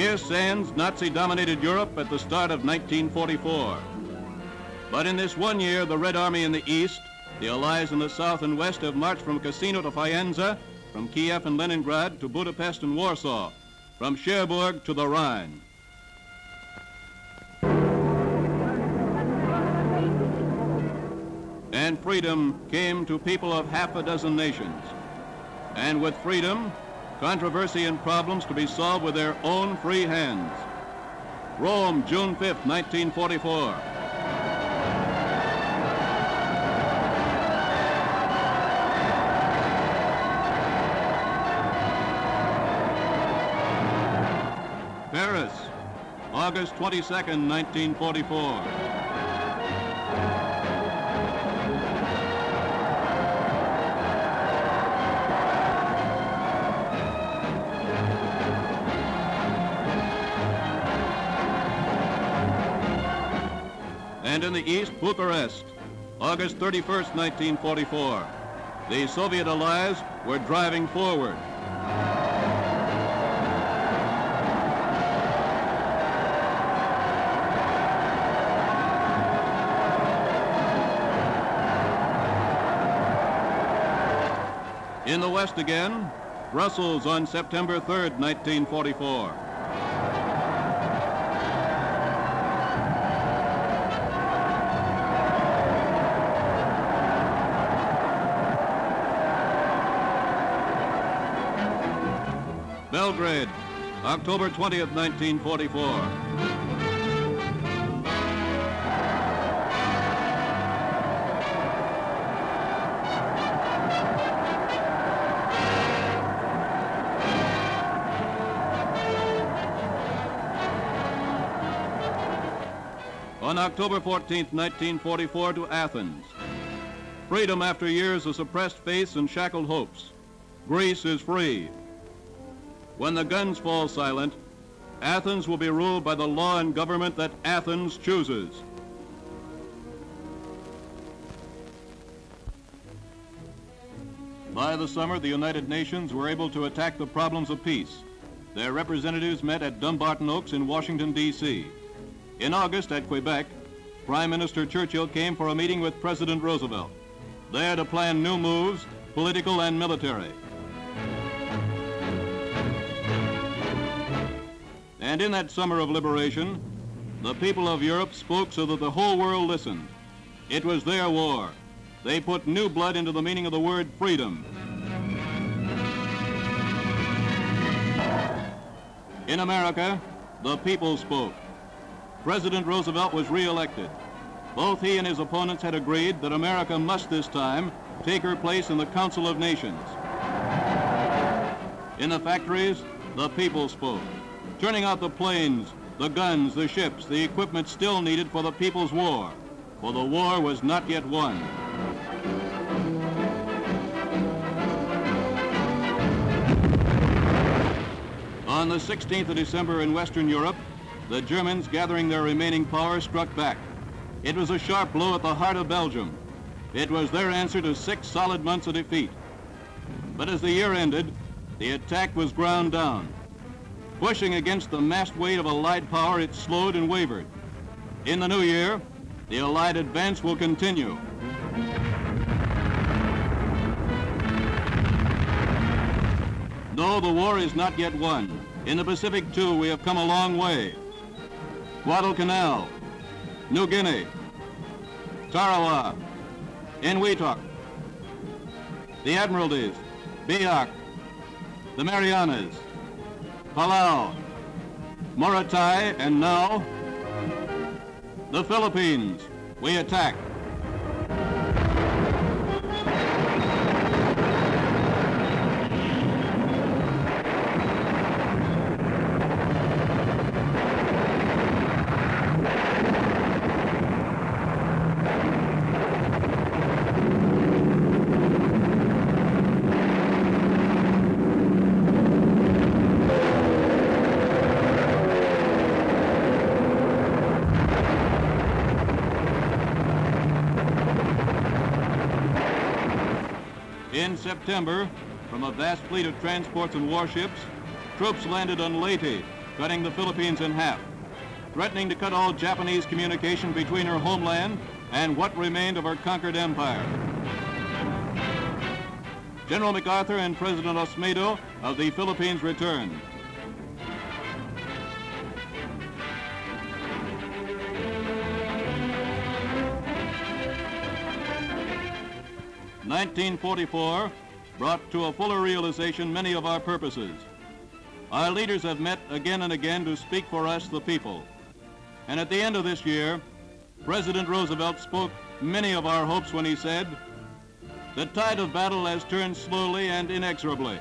Here stands Nazi-dominated Europe at the start of 1944. But in this 1 year, the Red Army in the east, the Allies in the south and west have marched from Cassino to Faenza, from Kiev and Leningrad to Budapest and Warsaw, from Cherbourg to the Rhine. And freedom came to people of half a dozen nations. And with freedom, controversy and problems to be solved with their own free hands. Rome, June 5th, 1944. Paris, August 22nd, 1944. And in the east, Bucharest, August 31st, 1944. The Soviet allies were driving forward. In the west again, Brussels on September 3rd, 1944. Belgrade, October 20th, 1944. On October 14th, 1944, to Athens. Freedom after years of suppressed faiths and shackled hopes. Greece is free. When the guns fall silent, Athens will be ruled by the law and government that Athens chooses. By the summer, the United Nations were able to attack the problems of peace. Their representatives met at Dumbarton Oaks in Washington, D.C. In August at Quebec, Prime Minister Churchill came for a meeting with President Roosevelt, there to plan new moves, political and military. And in that summer of liberation, the people of Europe spoke so that the whole world listened. It was their war. They put new blood into the meaning of the word freedom. In America, the people spoke. President Roosevelt was re-elected. Both he and his opponents had agreed that America must this time take her place in the Council of Nations. In the factories, the people spoke, turning out the planes, the guns, the ships, the equipment still needed for the people's war, for the war was not yet won. On the 16th of December in Western Europe, the Germans, gathering their remaining power, struck back. It was a sharp blow at the heart of Belgium. It was their answer to 6 solid months of defeat. But as the year ended, the attack was ground down. Pushing against the massed weight of Allied power, it slowed and wavered. In the new year, the Allied advance will continue. No, the war is not yet won. In the Pacific, too, we have come a long way. Guadalcanal, New Guinea, Tarawa, Inuitok, the Admiralties, Biak, the Marianas, Palau, Morotai, and now the Philippines. We attack. In September, from a vast fleet of transports and warships, troops landed on Leyte, cutting the Philippines in half, threatening to cut all Japanese communication between her homeland and what remained of her conquered empire. General MacArthur and President Osmedo of the Philippines returned. "1944 brought to a fuller realization many of our purposes. Our leaders have met again and again to speak for us, the people. And at the end of this year, President Roosevelt spoke many of our hopes when he said, 'The tide of battle has turned slowly and inexorably.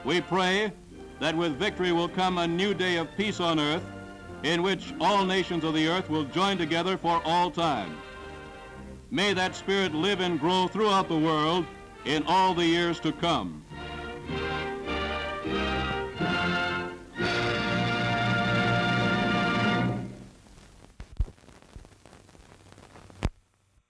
We pray that with victory will come a new day of peace on earth, in which all nations of the earth will join together for all time. May that spirit live and grow throughout the world in all the years to come.'"